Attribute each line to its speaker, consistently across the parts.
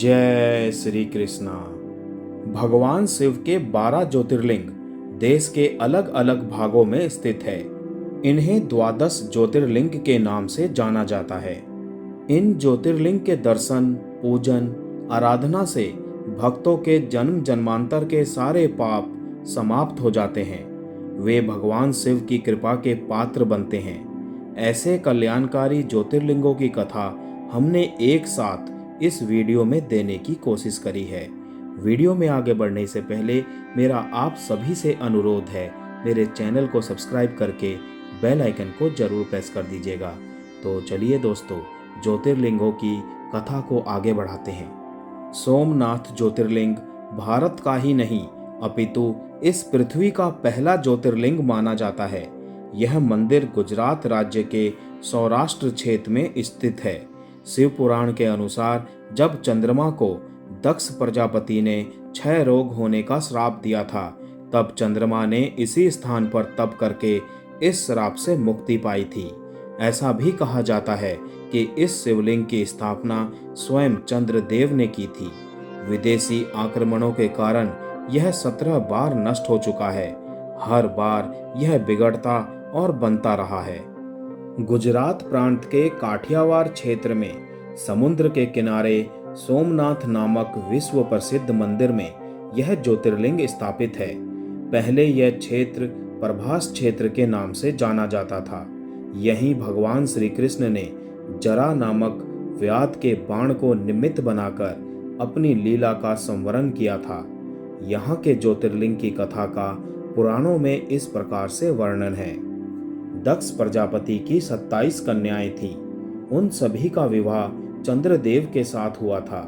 Speaker 1: जय श्री कृष्णा। भगवान शिव के 12 ज्योतिर्लिंग देश के अलग अलग भागों में स्थित है। इन्हें द्वादश ज्योतिर्लिंग के नाम से जाना जाता है। इन ज्योतिर्लिंग के दर्शन, पूजन, आराधना से भक्तों के जन्म जन्मांतर के सारे पाप समाप्त हो जाते हैं। वे भगवान शिव की कृपा के पात्र बनते हैं। ऐसे कल्याणकारी ज्योतिर्लिंगों की कथा हमने एक साथ इस वीडियो में देने की कोशिश करी है। वीडियो में आगे बढ़ने से पहले मेरा आप सभी से अनुरोध है, मेरे चैनल को सब्सक्राइब करके बेल आइकन को जरूर प्रेस कर दीजिएगा। तो चलिए दोस्तों, ज्योतिर्लिंगों की कथा को आगे बढ़ाते हैं। सोमनाथ ज्योतिर्लिंग भारत का ही नहीं अपितु इस पृथ्वी का पहला ज्योतिर्लिंग माना जाता है। यह मंदिर गुजरात राज्य के सौराष्ट्र क्षेत्र में स्थित है। शिव पुराण के अनुसार जब चंद्रमा को दक्ष प्रजापति ने क्षय रोग होने का श्राप दिया था, तब चंद्रमा ने इसी स्थान पर तप करके इस श्राप से मुक्ति पाई थी। ऐसा भी कहा जाता है कि इस शिवलिंग की स्थापना स्वयं चंद्रदेव ने की थी। विदेशी आक्रमणों के कारण यह 17 बार नष्ट हो चुका है। हर बार यह बिगड़ता और बनता रहा है। गुजरात प्रांत के काठियावाड़ क्षेत्र में समुद्र के किनारे सोमनाथ नामक विश्व प्रसिद्ध मंदिर में यह ज्योतिर्लिंग स्थापित है। पहले यह क्षेत्र प्रभास क्षेत्र के नाम से जाना जाता था। यहीं भगवान श्री कृष्ण ने जरा नामक व्याध के बाण को निमित्त बनाकर अपनी लीला का संवरण किया था। यहाँ के ज्योतिर्लिंग की कथा का पुराणों में इस प्रकार से वर्णन है। दक्ष प्रजापति की 27 कन्याएं थीं। उन सभी का विवाह चंद्रदेव के साथ हुआ था,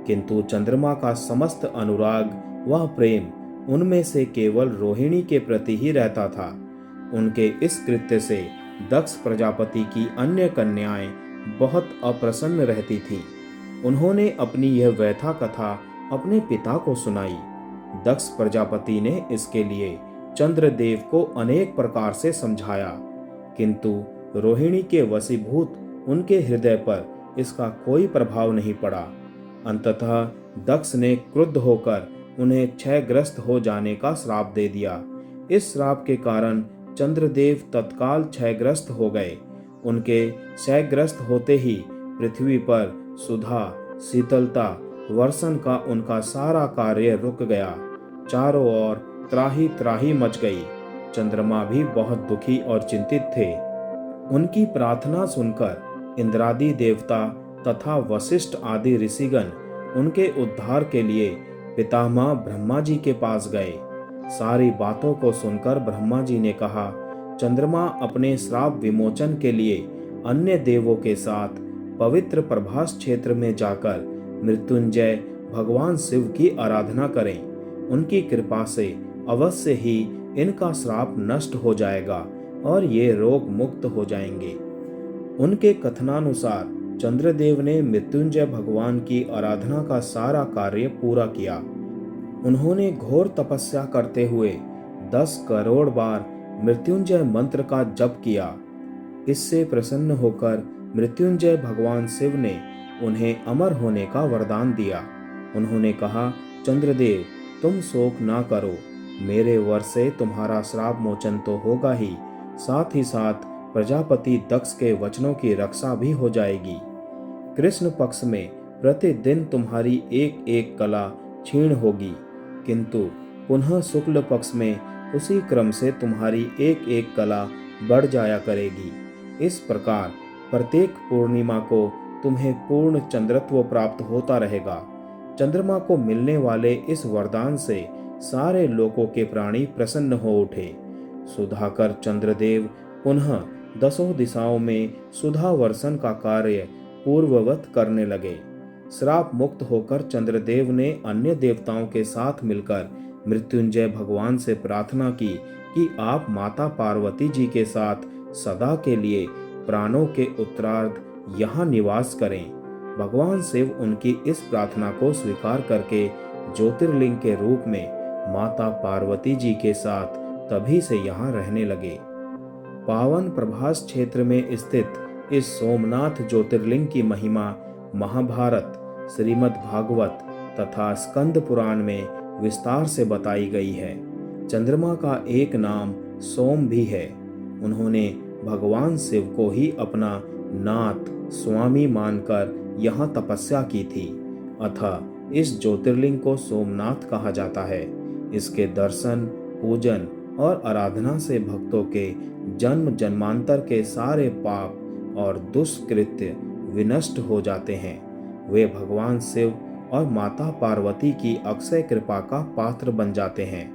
Speaker 1: किंतु चंद्रमा का समस्त अनुराग व प्रेम उनमें से केवल रोहिणी के प्रति ही रहता था। उनके इस कृत्य से दक्ष प्रजापति की अन्य कन्याएं बहुत अप्रसन्न रहती थीं। उन्होंने अपनी यह व्यथा कथा अपने पिता को सुनाई। दक्ष प्रजापति ने इसके लिए चंद्रदेव को अनेक प्रकार से समझाया, किंतु रोहिणी के वशीभूत उनके हृदय पर इसका कोई प्रभाव नहीं पड़ा। अंततः दक्ष ने क्रुद्ध होकर उन्हें क्षयग्रस्त हो जाने का श्राप दे दिया। इस श्राप के कारण चंद्रदेव तत्काल क्षयग्रस्त हो गए। उनके क्षयग्रस्त होते ही पृथ्वी पर सुधा, शीतलता, वर्षण का उनका सारा कार्य रुक गया। चारों ओर त्राही त्राही मच गई। चंद्रमा भी बहुत दुखी और चिंतित थे। उनकी प्रार्थना सुनकर इंद्रादि देवता तथा वशिष्ठ आदि ऋषिगण उनके उद्धार के लिए पितामह ब्रह्मा जी के पास गए। सारी बातों को सुनकर ब्रह्मा जी ने कहा, चंद्रमा अपने श्राप विमोचन के लिए अन्य देवों के साथ पवित्र प्रभास क्षेत्र में जाकर मृत्युंजय भगवान शिव की आराधना करें। उनकी कृपा से अवश्य ही इनका श्राप नष्ट हो जाएगा और ये रोग मुक्त हो जाएंगे। उनके कथनानुसार चंद्रदेव ने मृत्युंजय भगवान की आराधना का सारा कार्य पूरा किया। उन्होंने घोर तपस्या करते हुए 10 करोड़ बार मृत्युंजय मंत्र का जप किया। इससे प्रसन्न होकर मृत्युंजय भगवान शिव ने उन्हें अमर होने का वरदान दिया। उन्होंने कहा, चंद्रदेव, तुम शोक ना करो, मेरे वर से तुम्हारा श्राप मोचन तो होगा ही साथ प्रजापति दक्ष के वचनों की रक्षा भी हो जाएगी। कृष्ण पक्ष में प्रतिदिन तुम्हारी एक एक कला क्षीण होगी, किंतु पुनः शुक्ल पक्ष में उसी क्रम से तुम्हारी एक एक कला बढ़ जाया करेगी। इस प्रकार प्रत्येक पूर्णिमा को तुम्हें पूर्ण चंद्रत्व प्राप्त होता रहेगा। चंद्रमा को मिलने वाले इस वरदान से सारे लोकों के प्राणी प्रसन्न हो उठे। सुधाकर चंद्रदेव पुनः 10 दिशाओं में सुधा वर्षण का कार्य पूर्ववत करने लगे। श्राप मुक्त होकर चंद्रदेव ने अन्य देवताओं के साथ मिलकर मृत्युंजय भगवान से प्रार्थना की कि आप माता पार्वती जी के साथ सदा के लिए प्राणों के उत्तरार्ध यहाँ निवास करें। भगवान शिव उनकी इस प्रार्थना को स्वीकार करके ज्योतिर्लिंग के रूप में माता पार्वती जी के साथ तभी से यहाँ रहने लगे। पावन प्रभास क्षेत्र में स्थित इस सोमनाथ ज्योतिर्लिंग की महिमा महाभारत, श्रीमद् भागवत तथा स्कंद पुराण में विस्तार से बताई गई है। चंद्रमा का एक नाम सोम भी है। उन्होंने भगवान शिव को ही अपना नाथ स्वामी मानकर यहाँ तपस्या की थी। अतः इस ज्योतिर्लिंग को सोमनाथ कहा जाता है। इसके दर्शन, पूजन और आराधना से भक्तों के जन्म जन्मांतर के सारे पाप और दुष्कृत्य विनष्ट हो जाते हैं। वे भगवान शिव और माता पार्वती की अक्षय कृपा का पात्र बन जाते हैं।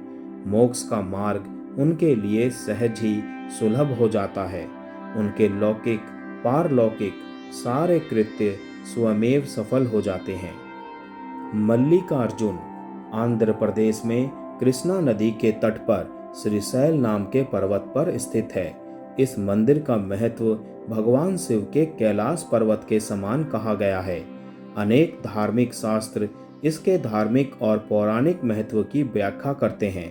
Speaker 1: मोक्ष का मार्ग उनके लिए सहज ही सुलभ हो जाता है। उनके लौकिक पारलौकिक सारे कृत्य स्वमेव सफल हो जाते हैं। मल्लिकार्जुन आंध्र प्रदेश में कृष्णा नदी के तट पर श्रीशैल नाम के पर्वत पर स्थित है। इस मंदिर का महत्व भगवान शिव के कैलाश पर्वत के समान कहा गया है। अनेक धार्मिक शास्त्र इसके धार्मिक और पौराणिक महत्व की व्याख्या करते हैं।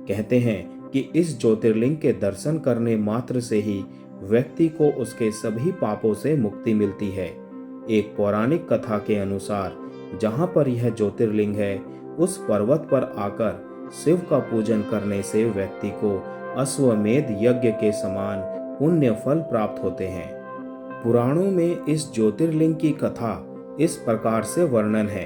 Speaker 1: कहते हैं कि इस ज्योतिर्लिंग के दर्शन करने मात्र से ही व्यक्ति को उसके सभी पापों से मुक्ति मिलती है। एक पौराणिक कथा के अनुसार जहाँ पर यह ज्योतिर्लिंग है, उस पर्वत पर आकर शिव का पूजन करने से व्यक्ति को अश्वमेध यज्ञ के समान पुण्य फल प्राप्त होते हैं। पुराणों में इस ज्योतिर्लिंग की कथा इस प्रकार से वर्णन है।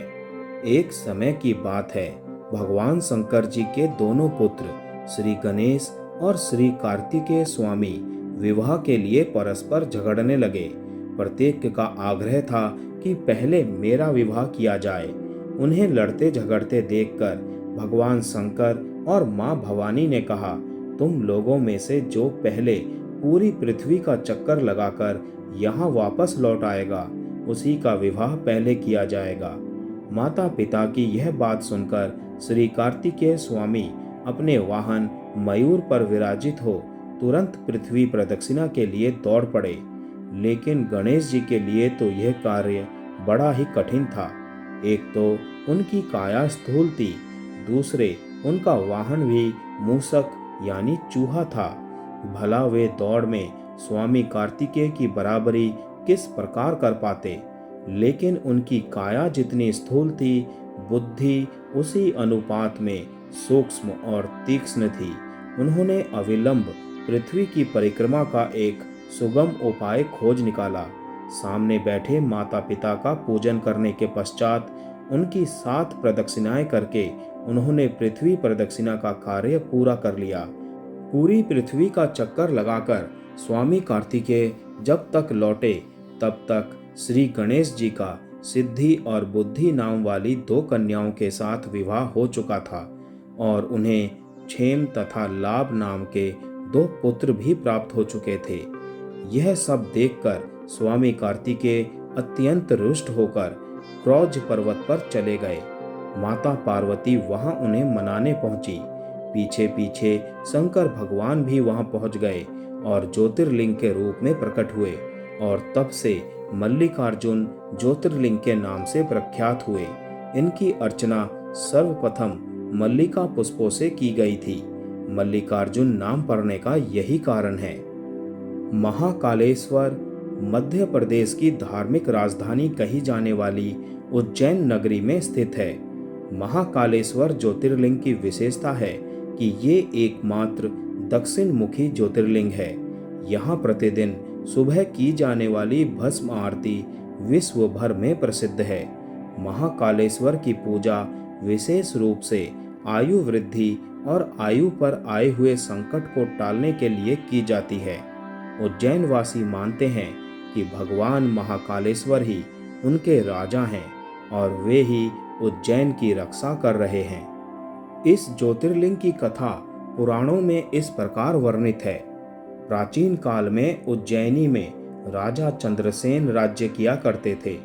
Speaker 1: एक समय की बात है, भगवान शंकर जी के दोनों पुत्र श्री गणेश और श्री कार्तिकेय स्वामी विवाह के लिए परस्पर झगड़ने लगे। प्रत्येक का आग्रह था कि पहले मेरा विवाह किया जाए। उन्हें लड़ते झगड़ते देखकर भगवान शंकर और मां भवानी ने कहा, तुम लोगों में से जो पहले पूरी पृथ्वी का चक्कर लगाकर यहाँ वापस लौट आएगा, उसी का विवाह पहले किया जाएगा। माता पिता की यह बात सुनकर श्री कार्तिकेय स्वामी अपने वाहन मयूर पर विराजित हो तुरंत पृथ्वी प्रदक्षिणा के लिए दौड़ पड़े। लेकिन गणेश जी के लिए तो यह कार्य बड़ा ही कठिन था। एक तो उनकी काया स्थूल थी, दूसरे उनका वाहन भी मूषक यानी चूहा था। भला वे दौड़ में स्वामी कार्तिकेय की बराबरी किस प्रकार कर पाते। लेकिन उनकी काया जितनी स्थूल थी, बुद्धि उसी अनुपात में सूक्ष्म और तीक्ष्ण थी। उन्होंने अविलंब पृथ्वी की परिक्रमा का एक सुगम उपाय खोज निकाला। सामने बैठे माता पिता का पूजन करने के पश्चात उनकी 7 प्रदक्षिणाएं करके उन्होंने पृथ्वी प्रदक्षिणा का कार्य पूरा कर लिया। पूरी पृथ्वी का चक्कर लगाकर स्वामी कार्तिकेय जब तक लौटे तब तक श्री गणेश जी का सिद्धि और बुद्धि नाम वाली 2 कन्याओं के साथ विवाह हो चुका था और उन्हें क्षेम तथा लाभ नाम के 2 पुत्र भी प्राप्त हो चुके थे। यह सब देखकर स्वामी कार्तिकेय अत्यंत रुष्ट होकर क्रौज पर्वत पर चले गए। माता पार्वती वहां उन्हें मनाने पहुंची। पीछे पीछे शंकर भगवान भी वहां पहुंच गए और ज्योतिर्लिंग के रूप में प्रकट हुए और तब से मल्लिकार्जुन ज्योतिर्लिंग के नाम से प्रख्यात हुए। इनकी अर्चना सर्वप्रथम मल्लिका पुष्पों से की गई थी। मल्लिकार्जुन नाम पड़ने का यही कारण है। महाकालेश्वर मध्य प्रदेश की धार्मिक राजधानी कही जाने वाली उज्जैन नगरी में स्थित है। महाकालेश्वर ज्योतिर्लिंग की विशेषता है कि ये एकमात्र दक्षिण मुखी ज्योतिर्लिंग है। यहाँ प्रतिदिन सुबह की जाने वाली भस्म आरती विश्व भर में प्रसिद्ध है। महाकालेश्वर की पूजा विशेष रूप से आयु वृद्धि और आयु पर आए हुए संकट को टालने के लिए की जाती है। उज्जैन वासी मानते हैं कि भगवान महाकालेश्वर ही उनके राजा हैं और वे ही उज्जैन की रक्षा कर रहे हैं। इस ज्योतिर्लिंग की कथा पुराणों में इस प्रकार वर्णित है। प्राचीन काल में उज्जैनी में राजा चंद्रसेन राज्य किया करते थे।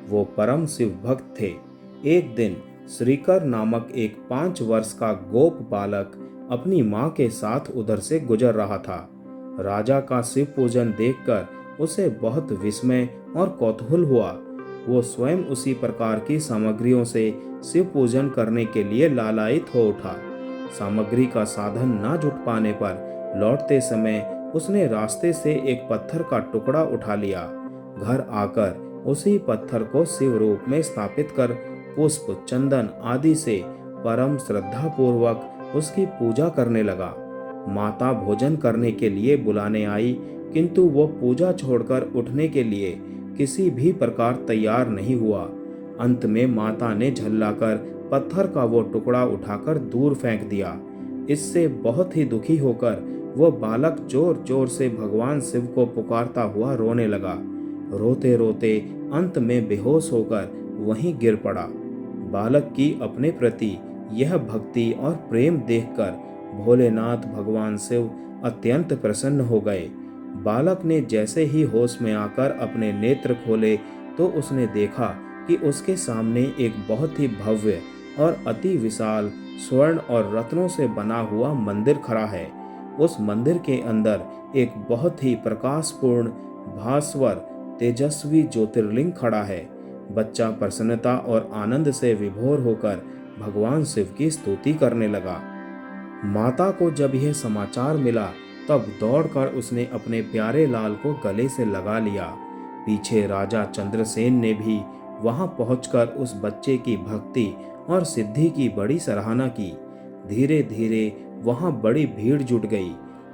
Speaker 1: वो परम शिव भक्त थे। एक दिन श्रीकर नामक एक 5 वर्ष का गोप बालक अपनी माँ के साथ उधर से गुजर रहा था। राजा का शिव पूजन देखकर उसे बहुत विस्मय और कौतूहल हुआ। वो स्वयं उसी प्रकार की सामग्रियों से शिव पूजन करने के लिए लालायित हो उठा। सामग्री का साधन न जुट पाने पर लौटते समय उसने रास्ते से एक पत्थर का टुकड़ा उठा लिया। घर आकर उसी पत्थर को शिव रूप में स्थापित कर पुष्प, चंदन आदि से परम श्रद्धा पूर्वक उसकी पूजा करने लगा। माता भोजन करने के लिए बुलाने आई, किंतु वो पूजा छोड़कर उठने के लिए किसी भी प्रकार तैयार नहीं हुआ। अंत में माता ने झल्लाकर पत्थर का वो टुकड़ा उठाकर दूर फेंक दिया। इससे बहुत ही दुखी होकर वो बालक जोर जोर से भगवान शिव को पुकारता हुआ रोने लगा। रोते रोते अंत में बेहोश होकर वहीं गिर पड़ा। बालक की अपने प्रति यह भक्ति और प्रेम देखकर भोलेनाथ भगवान शिव अत्यंत प्रसन्न हो गए। बालक ने जैसे ही होश में आकर अपने नेत्र खोले तो उसने देखा कि उसके सामने एक बहुत ही भव्य और अति विशाल स्वर्ण और रत्नों से बना हुआ मंदिर खड़ा है। उस मंदिर के अंदर एक बहुत ही प्रकाशपूर्ण, भास्वर, तेजस्वी ज्योतिर्लिंग खड़ा है। बच्चा प्रसन्नता और आनंद से विभोर होकर भगवान शिव की स्तुति करने लगा। माता को जब यह समाचार मिला तब दौड़कर उसने अपने प्यारे लाल को गले से लगा लिया। पीछे राजा चंद्रसेन ने भी वहां पहुंचकर उस बच्चे की भक्ति और सिद्धि की बड़ी सराहना की। धीरे धीरे वहां बड़ी भीड़ जुट गई।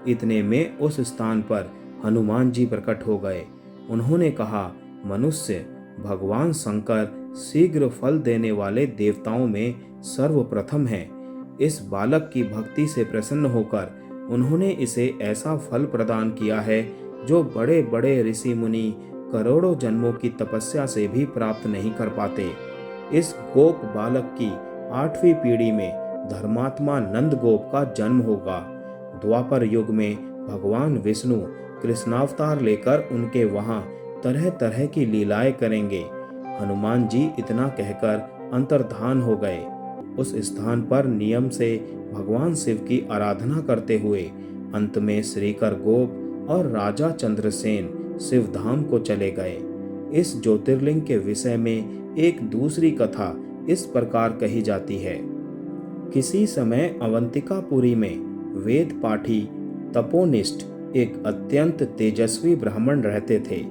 Speaker 1: इतने में उस स्थान पर हनुमान जी प्रकट हो गए। उन्होंने कहा, मनुष्य, भगवान शंकर शीघ्र फल देने वाले देवताओं में सर्वप्रथम हैं। इस बालक की भक्ति से प्रसन्न होकर उन्होंने इसे ऐसा फल प्रदान किया है जो बड़े बड़े ऋषि मुनि करोड़ों जन्मों की तपस्या से भी प्राप्त नहीं कर पाते। इस गोप बालक की 8वीं पीढ़ी में धर्मात्मा नंद गोप का जन्म होगा। द्वापर युग में भगवान विष्णु कृष्णावतार लेकर उनके वहां तरह तरह की लीलाएं करेंगे। हनुमान जी इतना कहकर अंतर्धान हो गए। उस स्थान पर नियम से भगवान शिव की आराधना करते हुए अंत में श्रीकर गोप और राजा चंद्रसेन शिव धाम को चले गए। इस ज्योतिर्लिंग के विषय में एक दूसरी कथा इस प्रकार कही जाती है। किसी समय अवंतिकापुरी में वेद पाठी तपोनिष्ठ एक अत्यंत तेजस्वी ब्राह्मण रहते थे।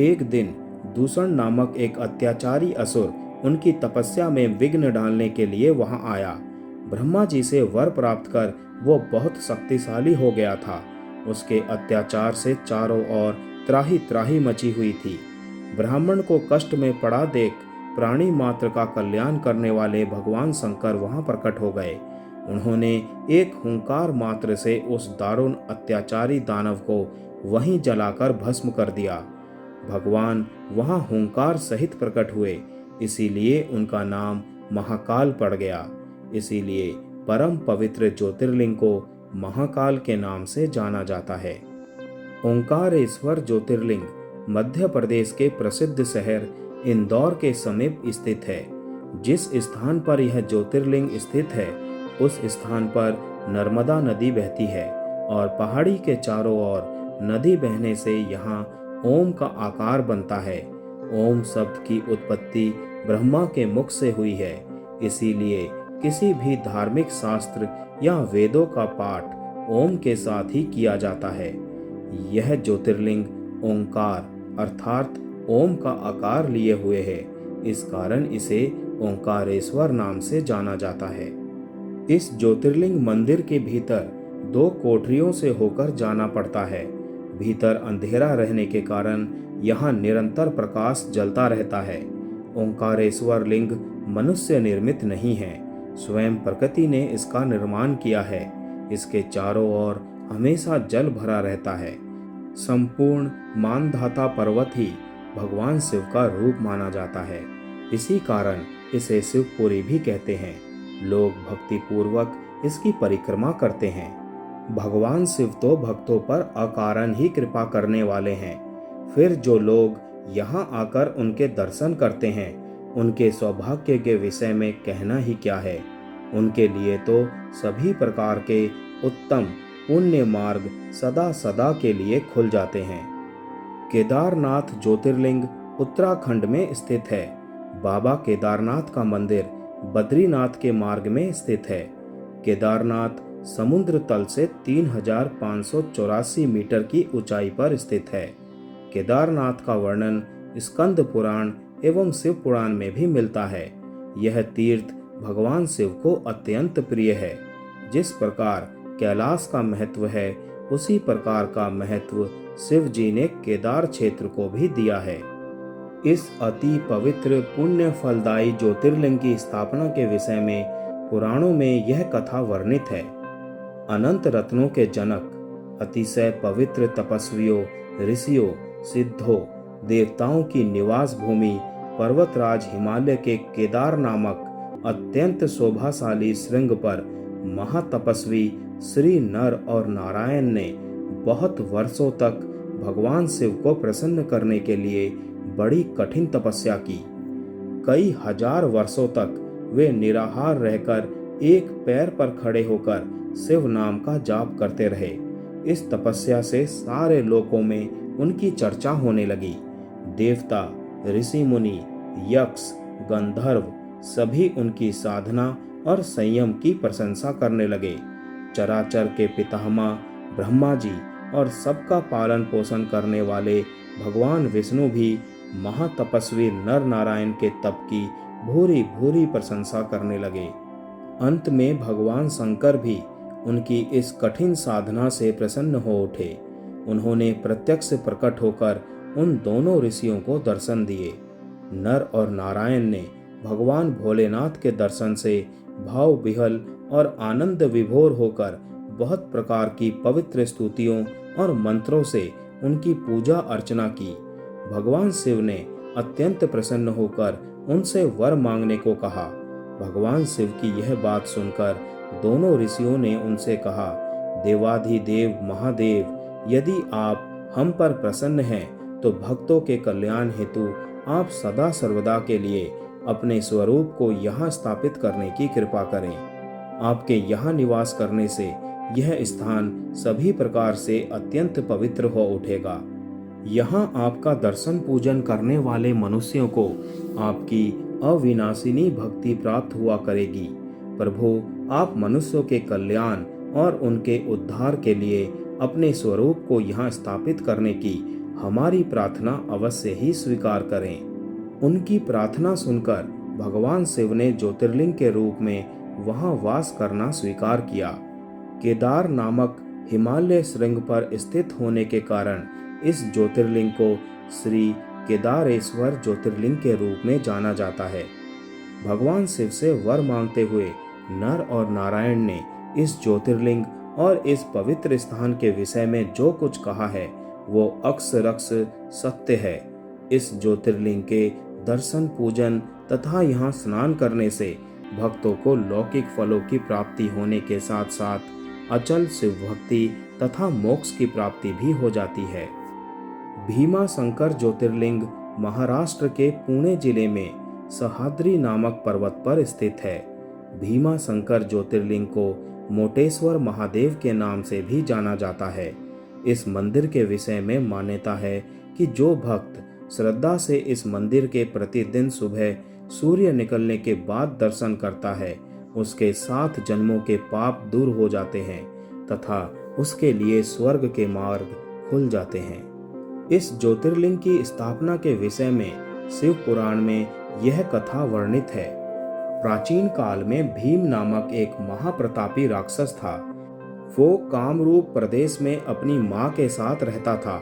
Speaker 1: एक दिन दूषण नामक एक अत्याचारी असुर उनकी तपस्या में विघ्न डालने के लिए वहां आया। ब्रह्मा जी से वर प्राप्त कर वो बहुत शक्तिशाली हो गया था। उसके अत्याचार से चारों ओर त्राही त्राही मची हुई थी। ब्राह्मण को कष्ट में पड़ा देख प्राणी मात्र का कल्याण करने वाले भगवान शंकर वहां प्रकट हो गए। उन्होंने एक हुंकार मात्र से उस दारुण अत्याचारी दानव को वहीं जलाकर भस्म कर दिया। भगवान वहां हुंकार सहित प्रकट हुए, इसीलिए उनका नाम महाकाल पड़ गया। इसीलिए परम पवित्र ज्योतिर्लिंग को महाकाल के नाम से जाना जाता है। ओंकारेश्वर ज्योतिर्लिंग मध्य प्रदेश के प्रसिद्ध शहर इंदौर के समीप स्थित है। जिस स्थान पर यह ज्योतिर्लिंग स्थित है उस स्थान पर नर्मदा नदी बहती है और पहाड़ी के चारों ओर नदी बहने से यहाँ ओम का आकार बनता है। ओम शब्द की उत्पत्ति ब्रह्मा के मुख से हुई है। इसीलिए किसी भी धार्मिक शास्त्र या वेदों का पाठ ओम के साथ ही किया जाता है। यह ज्योतिर्लिंग ओंकार अर्थात ओम का आकार लिए हुए है। इस कारण इसे ओंकारेश्वर नाम से जाना जाता है। इस ज्योतिर्लिंग मंदिर के भीतर 2 कोठरियों से होकर जाना पड़ता है। भीतर अंधेरा रहने के कारण यहाँ निरंतर प्रकाश जलता रहता है। ओंकारेश्वर लिंग मनुष्य निर्मित नहीं है, स्वयं प्रकृति ने इसका निर्माण किया है। इसके चारों ओर हमेशा जल भरा रहता है। संपूर्ण मानधाता पर्वत ही भगवान शिव का रूप माना जाता है। इसी कारण इसे शिवपुरी भी कहते हैं। लोग भक्ति पूर्वक इसकी परिक्रमा करते हैं। भगवान शिव तो भक्तों पर अकारण ही कृपा करने वाले हैं। फिर जो लोग यहाँ आकर उनके दर्शन करते हैं उनके सौभाग्य के विषय में कहना ही क्या है। उनके लिए तो सभी प्रकार के उत्तम पुण्य मार्ग सदा सदा के लिए खुल जाते हैं। केदारनाथ ज्योतिर्लिंग उत्तराखंड में स्थित है। बाबा केदारनाथ का मंदिर बद्रीनाथ के मार्ग में स्थित है। केदारनाथ समुद्र तल से 3584 मीटर की ऊंचाई पर स्थित है। केदारनाथ का वर्णन स्कंद पुराण एवं शिव पुराण में भी मिलता है। यह तीर्थ भगवान शिव को अत्यंत प्रिय है। जिस प्रकार कैलाश का महत्व है, उसी प्रकार का महत्व शिव जी ने केदार क्षेत्र को भी दिया है। इस अति पवित्र पुण्य फलदायी ज्योतिर्लिंग की स्थापना के विषय में पुराणों में यह कथा वर्णित है। अनंत रत्नों के जनक, अतिशय पवित्र तपस्वियों, ऋषियों, सिद्धों, देवताओं की निवास भूमि पर्वतराज हिमालय के केदार नामक अत्यंत शोभाशाली श्रृंग पर महातपस्वी श्री नर और नारायण ने बहुत वर्षों तक भगवान शिव को प्रसन्न करने के लिए बड़ी कठिन तपस्या की। कई हजार वर्षों तक वे निराहार रहकर एक पैर पर खड़े होकर शिव नाम का जाप करते रहे। इस तपस्या से सारे लोकों में उनकी चर्चा होने लगी। देवता, ऋषि मुनि, यक्ष, गंधर्व सभी उनकी साधना और संयम की प्रशंसा करने लगे। चराचर के पितामह ब्रह्मा जी और सबका पालन पोषण करने वाले भगवान विष्णु भी महातपस्वी नर नारायण के तप की भूरी भूरी प्रशंसा करने लगे। अंत में भगवान शंकर भी उनकी इस कठिन साधना से प्रसन्न हो उठे। उन्होंने प्रत्यक्ष प्रकट होकर उन दोनों ऋषियों को दर्शन दिए। नर और नारायण ने भगवान भोलेनाथ के दर्शन से भाव विहल और आनंद विभोर होकर बहुत प्रकार की पवित्र स्तुतियों और मंत्रों से उनकी पूजा अर्चना की। भगवान शिव ने अत्यंत प्रसन्न होकर उनसे वर मांगने को कहा। भगवान शिव की यह बात सुनकर दोनों ऋषियों ने उनसे कहा, देवाधिदेव महादेव, यदि आप हम पर प्रसन्न हैं तो भक्तों के कल्याण हेतु आप सदा सर्वदा के लिए अपने स्वरूप को यहाँ स्थापित करने की कृपा करें। आपके यहाँ निवास करने से यह स्थान सभी प्रकार से अत्यंत पवित्र हो उठेगा। यहाँ आपका दर्शन पूजन करने वाले मनुष्यों को आपकी अविनाशिनी भक्ति प्राप्त हुआ करेगी। प्रभु, आप मनुष्यों के कल्याण और उनके उद्धार के लिए अपने स्वरूप को यहाँ स्थापित करने की हमारी प्रार्थना अवश्य ही स्वीकार करें। उनकी प्रार्थना सुनकर भगवान शिव ने ज्योतिर्लिंग के रूप में वहां वास करना स्वीकार किया। केदार नामक हिमालय श्रृंग पर स्थित होने के कारण इस ज्योतिर्लिंग को श्री केदारेश्वर ज्योतिर्लिंग के रूप में जाना जाता है। भगवान शिव से वर मांगते हुए नर और नारायण ने इस ज्योतिर्लिंग और इस पवित्र स्थान के विषय में जो कुछ कहा है वो अक्षरक्ष सत्य है। इस ज्योतिर्लिंग के दर्शन पूजन तथा यहाँ स्नान करने से भक्तों को लौकिक फलों की प्राप्ति होने के साथ साथ अचल शिव भक्ति तथा मोक्ष की प्राप्ति भी हो जाती है। भीमा शंकर ज्योतिर्लिंग महाराष्ट्र के पुणे जिले में सह्याद्री नामक पर्वत पर स्थित है। भीमा शंकर ज्योतिर्लिंग को मोटेश्वर महादेव के नाम से भी जाना जाता है। इस मंदिर के विषय में मान्यता है कि जो भक्त श्रद्धा से इस मंदिर के प्रतिदिन सुबह सूर्य निकलने के बाद दर्शन करता है, उसके 7 जन्मों के पाप दूर हो जाते हैं तथा उसके लिए स्वर्ग के मार्ग खुल जाते हैं। इस ज्योतिर्लिंग की स्थापना के विषय में शिव पुराण में यह कथा वर्णित है। प्राचीन काल में भीम नामक एक महाप्रतापी राक्षस था। वो कामरूप प्रदेश में अपनी माँ के साथ रहता था।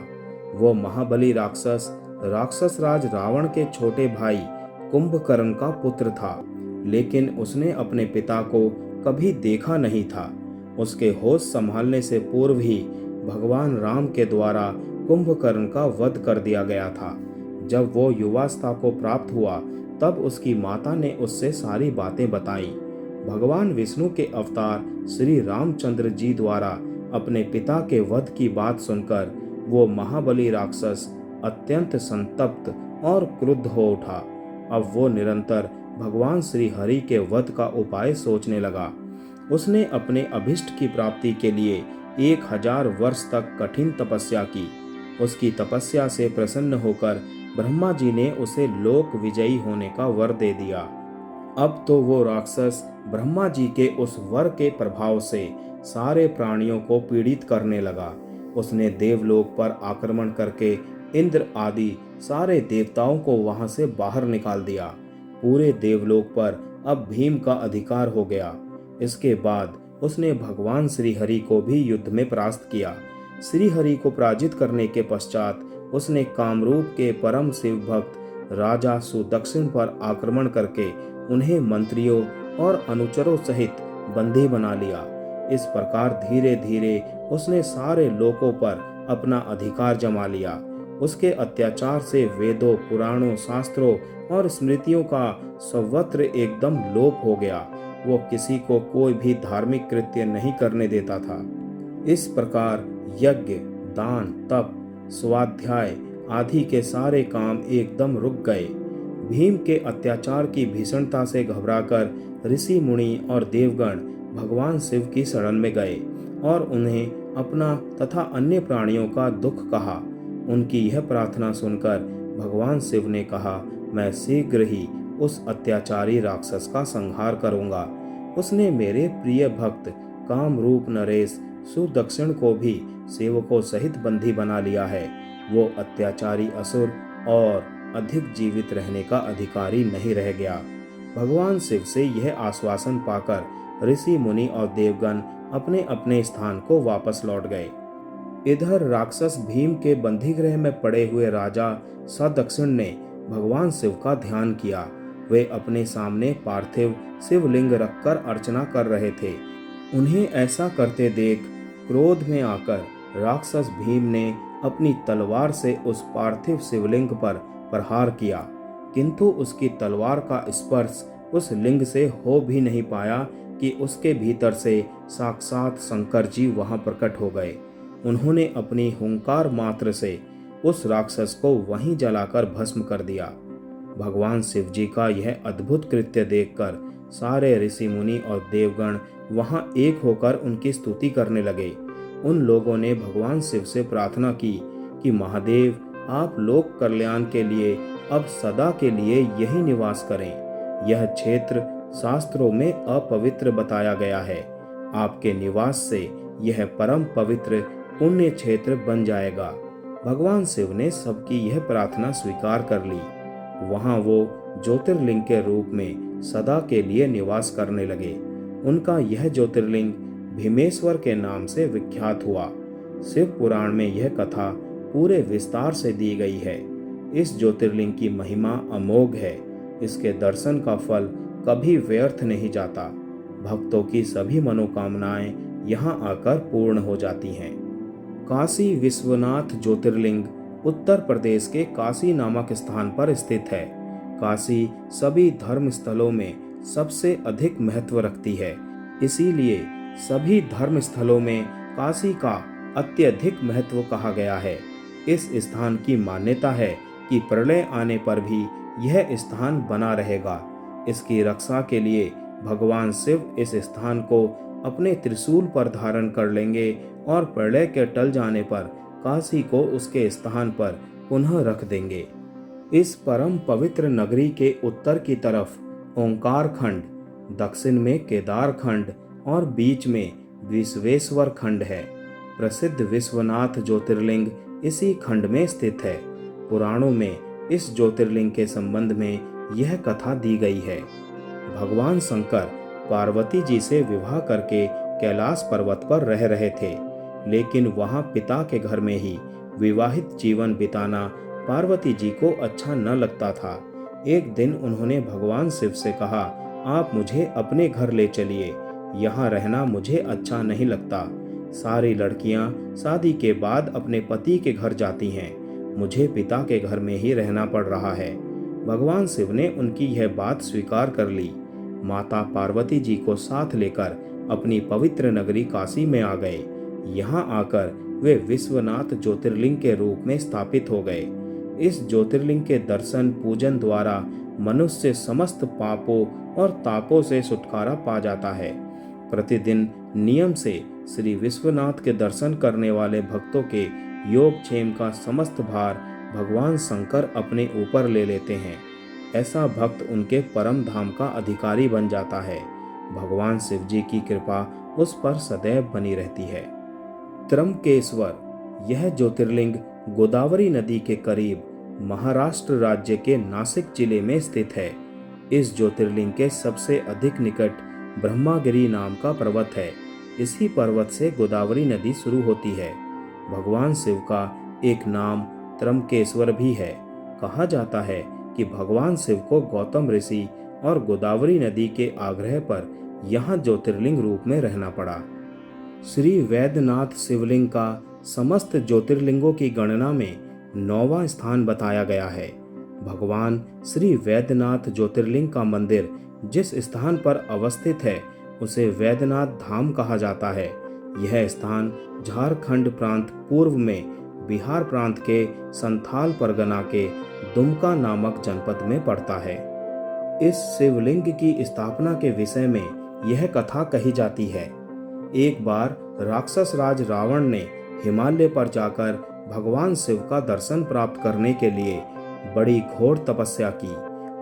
Speaker 1: वो महाबली राक्षस राज रावण के छोटे भाई कुंभकर्ण का पुत्र था, लेकिन उसने अपने पिता को कभी देखा नहीं था। उसके होश संभालने से पूर्व ही भगवान राम के द्वारा कुंभकर्ण का वध कर दिया गया था। जब वो युवावस्था को प्राप्त हुआ तब उसकी माता ने उससे सारी बातें बताई। भगवान विष्णु के अवतार श्री रामचंद्र जी द्वारा अपने पिता के वध की बात सुनकर वो महाबली राक्षस अत्यंत संतप्त और क्रुद्ध हो उठा। अब वो निरंतर भगवान श्री हरि के वध का उपाय सोचने लगा। उसने अपने अभिष्ट की प्राप्ति के लिए 1000 वर्ष तक कठिन तपस्या की। उसकी तपस्या से प्रसन्न होकर ब्रह्मा जी ने उसे लोक विजयी होने का वर दे दिया। अब तो वो राक्षस ब्रह्मा जी के उस वर के प्रभाव से सारे प्राणियों को पीड़ित करने लगा। उसने देवलोक पर आक्रमण करके इंद्र आदि सारे देवताओं को वहां से बाहर निकाल दिया। पूरे देवलोक पर अब भीम का अधिकार हो गया। इसके बाद उसने भगवान श्री हरि को भी युद्ध में परास्त किया। श्री हरि को पराजित करने के पश्चात उसने कामरूप के परम शिव भक्त राजा सुदक्षिण पर आक्रमण करके उन्हें मंत्रियों और अनुचरों सहित बंदी बना लिया। इस प्रकार धीरे धीरे उसने सारे लोकों पर अपना अधिकार जमा लिया। उसके अत्याचार से वेदों, पुराणों, शास्त्रों और स्मृतियों का सर्वत्र एकदम लोप हो गया। वो किसी को कोई भी धार्मिक कृत्य नहीं करने देता था। इस प्रकार यज्ञ, दान, तप, स्वाध्याय आदि के सारे काम एकदम रुक गए। भीम के अत्याचार की भीषणता से घबराकर ऋषि मुनि और देवगण भगवान शिव की शरण में गए और उन्हें अपना तथा अन्य प्राणियों का दुख कहा। उनकी यह प्रार्थना सुनकर भगवान शिव ने कहा, मैं शीघ्र ही उस अत्याचारी राक्षस का संहार करूंगा। उसने मेरे प्रिय भक्त कामरूप नरेश सुदक्षिण को भी सेवकों सहित बंदी बना लिया है। वो अत्याचारी असुर और अधिक जीवित रहने का अधिकारी नहीं रह गया। भगवान शिव से यह आश्वासन पाकर ऋषि मुनि और देवगण अपने अपने स्थान को वापस लौट गए। इधर राक्षस भीम के बंदीगृह में पड़े हुए राजा सदक्षिण ने भगवान शिव का ध्यान किया। वे अपने सामने पार्थिव शिवलिंग रखकर अर्चना कर रहे थे। उन्हें ऐसा करते देख क्रोध में आकर राक्षस भीम ने अपनी तलवार से उस पार्थिव शिवलिंग पर प्रहार किया, किंतु उसकी तलवार का स्पर्श उस लिंग से हो भी नहीं पाया कि उसके भीतर से साक्षात शंकर जी वहां प्रकट हो गए। उन्होंने अपनी हुंकार मात्र से उस राक्षस को वहीं जलाकर भस्म कर दिया। भगवान शिव जी का यह अद्भुत कृत्य देखकर सारे ऋषि मुनि और देवगण वहां एक होकर उनकी स्तुति करने लगे। उन लोगों ने भगवान शिव से प्रार्थना की कि महादेव, आप लोक कल्याण के लिए अब सदा के लिए यही निवास करें। यह क्षेत्र शास्त्रों में अपवित्र बताया गया है। आपके निवास से यह परम पवित्र पुण्य क्षेत्र बन जाएगा। भगवान शिव ने सबकी यह प्रार्थना स्वीकार कर ली। वहां वो ज्योतिर्लिंग के रूप में सदा के लिए निवास करने लगे। उनका यह ज्योतिर्लिंग भीमेश्वर के नाम से विख्यात हुआ। शिव पुराण में यह कथा पूरे विस्तार से दी गई है। इस ज्योतिर्लिंग की महिमा अमोघ है। इसके दर्शन का फल कभी व्यर्थ नहीं जाता। भक्तों की सभी मनोकामनाएं यहाँ आकर पूर्ण हो जाती हैं। काशी विश्वनाथ ज्योतिर्लिंग उत्तर प्रदेश के काशी नामक स्थान पर स्थित है। काशी सभी धर्म स्थलों में सबसे अधिक महत्व रखती है। इसीलिए सभी धर्म स्थलों में काशी का अत्यधिक महत्व कहा गया है। इस स्थान की मान्यता है कि प्रलय आने पर भी यह स्थान बना रहेगा। इसकी रक्षा के लिए भगवान शिव इस स्थान को अपने त्रिशूल पर धारण कर लेंगे और प्रलय के टल जाने पर काशी को उसके स्थान पर पुनः रख देंगे। इस परम पवित्र नगरी के उत्तर की तरफ ओंकार खंड, दक्षिण में केदार खंड और बीच में विश्वेश्वर खंड है। प्रसिद्ध विश्वनाथ ज्योतिर्लिंग इसी खंड में स्थित है। पुराणों में इस ज्योतिर्लिंग के संबंध में यह कथा दी गई है। भगवान शंकर पार्वती जी से विवाह करके कैलाश पर्वत पर रह रहे थे, लेकिन वहां पिता के घर में ही विवाहित जीवन बिताना पार्वती जी को अच्छा न लगता था। एक दिन उन्होंने भगवान शिव से कहा, आप मुझे अपने घर ले चलिए, यहाँ रहना मुझे अच्छा नहीं लगता। सारी लड़कियां शादी के बाद अपने पति के घर जाती हैं, मुझे पिता के घर में ही रहना पड़ रहा है। भगवान शिव ने उनकी यह बात स्वीकार कर ली। माता पार्वती जी को साथ लेकर अपनी पवित्र नगरी काशी में आ गए। यहाँ आकर वे विश्वनाथ ज्योतिर्लिंग के रूप में स्थापित हो गए। इस ज्योतिर्लिंग के दर्शन पूजन द्वारा मनुष्य समस्त पापों और तापों से छुटकारा पा जाता है। प्रतिदिन नियम से श्री विश्वनाथ के दर्शन करने वाले भक्तों के योगक्षेम का समस्त भार भगवान शंकर अपने ऊपर ले लेते हैं। ऐसा भक्त उनके परम धाम का अधिकारी बन जाता है। भगवान शिव जी की कृपा उस पर सदैव बनी रहती है। त्र्यंबकेश्वर, यह ज्योतिर्लिंग गोदावरी नदी के करीब महाराष्ट्र राज्य के नासिक जिले में स्थित है। इस ज्योतिर्लिंग के सबसे अधिक निकट ब्रह्मागिरी नाम का पर्वत है। इसी पर्वत से गोदावरी नदी शुरू होती है। भगवान शिव का एक नाम त्रंबकेश्वर भी है। कहा जाता है कि भगवान शिव को गौतम ऋषि और गोदावरी नदी के आग्रह पर यहाँ ज्योतिर्लिंग रूप में रहना पड़ा। श्री वैद्यनाथ शिवलिंग का समस्त ज्योतिर्लिंगों की गणना में 9वां स्थान बताया गया है। भगवान श्री वैद्यनाथ ज्योतिर्लिंग का मंदिर जिस स्थान पर अवस्थित है उसे वैद्यनाथ धाम कहा जाता है। यह स्थान झारखंड प्रांत पूर्व में बिहार प्रांत के संथाल परगना के दुमका नामक जनपद में पड़ता है। इस शिवलिंग की स्थापना के विषय में यह कथा कही जाती है। एक बार राक्षस राज रावण ने हिमालय पर जाकर भगवान शिव का दर्शन प्राप्त करने के लिए बड़ी घोर तपस्या की।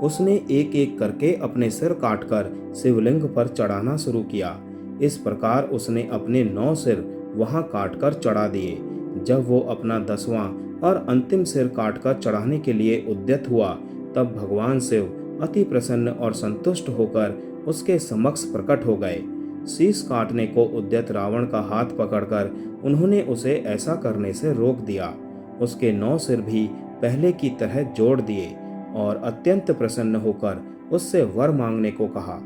Speaker 1: उसने एक एक करके अपने सिर काटकर शिवलिंग पर चढ़ाना शुरू किया। इस प्रकार उसने अपने 9 सिर वहां काटकर चढ़ा दिए। जब वो अपना 10वां और अंतिम सिर काटकर चढ़ाने के लिए उद्यत हुआ तब भगवान शिव अति प्रसन्न और संतुष्ट होकर उसके समक्ष प्रकट हो गए। शीश काटने को उद्यत रावण का हाथ पकड़कर उन्होंने उसे ऐसा करने से रोक दिया। उसके 9 सिर भी पहले की तरह जोड़ दिए और अत्यंत प्रसन्न होकर उससे वर मांगने को कहा।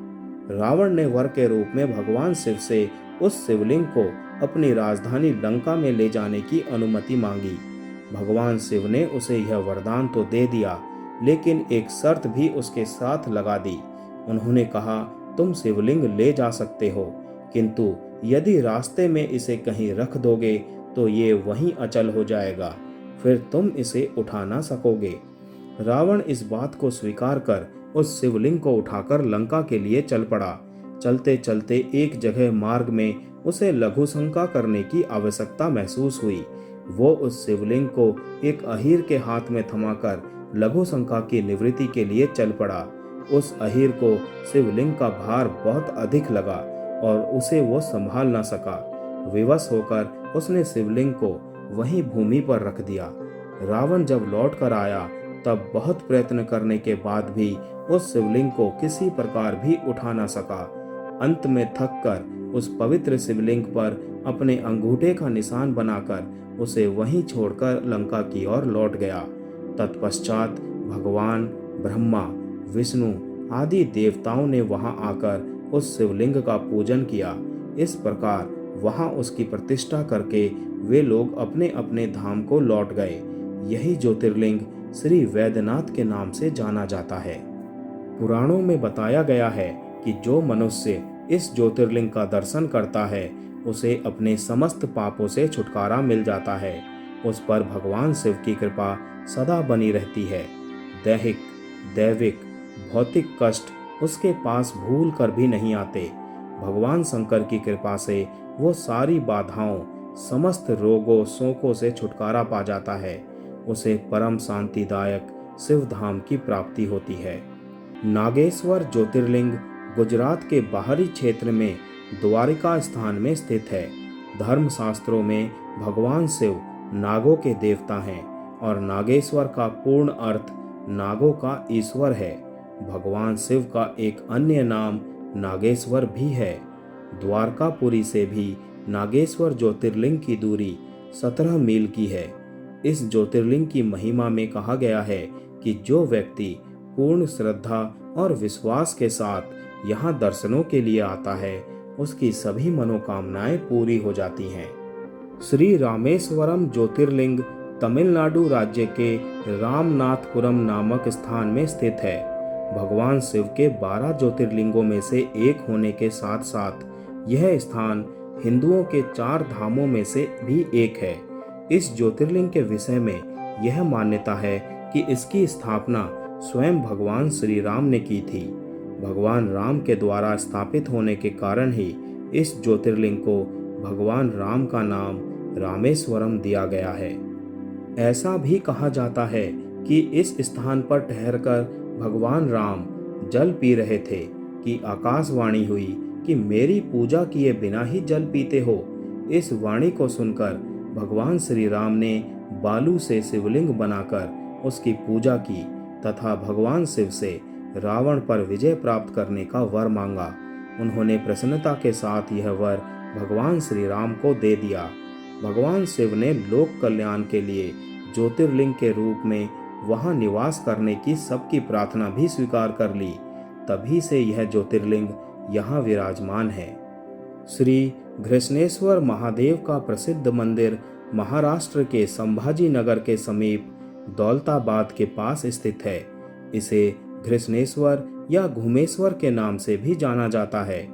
Speaker 1: रावण ने वर के रूप में भगवान शिव से उस शिवलिंग को अपनी राजधानी लंका में ले जाने की अनुमति मांगी। भगवान शिव ने उसे यह वरदान तो दे दिया, लेकिन एक शर्त भी उसके साथ लगा दी। उन्होंने कहा, तुम शिवलिंग ले जा सकते हो, किंतु यदि रास्ते में इसे कहीं रख दोगे तो ये वहीं अचल हो जाएगा, फिर तुम इसे उठा ना सकोगे। रावण इस बात को स्वीकार कर उस शिवलिंग को उठाकर लंका के लिए चल पड़ा। चलते चलते एक जगह मार्ग में उसे लघु शंका करने की आवश्यकता महसूस हुई। वो उस शिवलिंग को एक अहीर के हाथ में थमाकर लघु शंका की निवृत्ति के लिए चल पड़ा। उस अहीर को शिवलिंग का भार बहुत अधिक लगा और उसे वो संभाल न सका। विवश होकर उसने शिवलिंग को वहीं भूमि पर रख दिया। रावण जब लौट कर आया तब बहुत प्रयत्न करने के बाद भी उस शिवलिंग को किसी प्रकार भी उठा न सका। अंत में थक कर उस पवित्र शिवलिंग पर अपने अंगूठे का निशान बनाकर उसे वहीं छोड़कर लंका की ओर लौट गया। तत्पश्चात भगवान ब्रह्मा, विष्णु आदि देवताओं ने वहां आकर उस शिवलिंग का पूजन किया। इस प्रकार वहां उसकी प्रतिष्ठा करके वे लोग अपने अपने धाम को लौट गए। यही ज्योतिर्लिंग श्री वैद्यनाथ के नाम से जाना जाता है। पुराणों में बताया गया है कि जो मनुष्य इस ज्योतिर्लिंग का दर्शन करता है उसे अपने समस्त पापों से छुटकारा मिल जाता है। उस पर भगवान शिव की कृपा सदा बनी रहती है। दैहिक, दैविक, भौतिक कष्ट उसके पास भूल कर भी नहीं आते। भगवान शंकर की कृपा से वो सारी बाधाओं, समस्त रोगों शोकों से छुटकारा पा जाता है। उसे परम शांतिदायक शिव धाम की प्राप्ति होती है। नागेश्वर ज्योतिर्लिंग गुजरात के बाहरी क्षेत्र में द्वारिका स्थान में स्थित है। धर्मशास्त्रों में भगवान शिव नागों के देवता हैं और नागेश्वर का पूर्ण अर्थ नागों का ईश्वर है। भगवान शिव का एक अन्य नाम नागेश्वर भी है। द्वारकापुरी से भी नागेश्वर ज्योतिर्लिंग की दूरी 17 मील की है। इस ज्योतिर्लिंग की महिमा में कहा गया है कि जो व्यक्ति पूर्ण श्रद्धा और विश्वास के साथ यहाँ दर्शनों के लिए आता है उसकी सभी मनोकामनाएं पूरी हो जाती हैं। श्री रामेश्वरम ज्योतिर्लिंग तमिलनाडु राज्य के रामनाथपुरम नामक स्थान में स्थित है। भगवान शिव के 12 ज्योतिर्लिंगों में से एक होने के साथ साथ यह स्थान हिंदुओं के 4 धामों में से भी एक है। इस ज्योतिर्लिंग के विषय में यह मान्यता है कि इसकी स्थापना स्वयं भगवान श्री राम ने की थी। भगवान राम के द्वारा स्थापित होने के कारण ही इस ज्योतिर्लिंग को भगवान राम का नाम रामेश्वरम दिया गया है। ऐसा भी कहा जाता है कि इस स्थान पर ठहरकर भगवान राम जल पी रहे थे कि आकाशवाणी हुई कि मेरी पूजा किए बिना ही जल पीते हो। इस वाणी को सुनकर भगवान श्री राम ने बालू से शिवलिंग बनाकर उसकी पूजा की तथा भगवान शिव से रावण पर विजय प्राप्त करने का वर मांगा। उन्होंने प्रसन्नता के साथ यह वर भगवान श्री राम को दे दिया। भगवान शिव ने लोक कल्याण के लिए ज्योतिर्लिंग के रूप में वहां निवास करने की सबकी प्रार्थना भी स्वीकार कर ली। तभी से यह ज्योतिर्लिंग यहाँ विराजमान है। श्री घृष्णेश्वर महादेव का प्रसिद्ध मंदिर महाराष्ट्र के संभाजी नगर के समीप दौलताबाद के पास स्थित है। इसे घृष्णेश्वर या घुमेश्वर के नाम से भी जाना जाता है।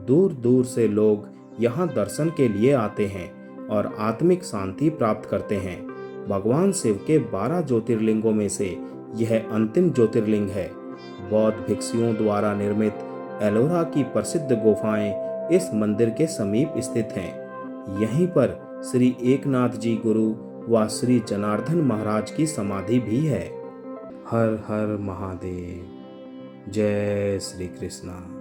Speaker 1: दूर दूर से लोग यहाँ दर्शन के लिए आते हैं और आत्मिक शांति प्राप्त करते हैं। भगवान शिव के 12 ज्योतिर्लिंगों में से यह अंतिम ज्योतिर्लिंग है। बौद्ध भिक्षुओं द्वारा निर्मित एलोरा की प्रसिद्ध गुफाएं इस मंदिर के समीप स्थित हैं। यहीं पर श्री एकनाथ जी गुरु व श्री जनार्दन महाराज की समाधि भी है। हर हर महादेव। जय श्री कृष्णा।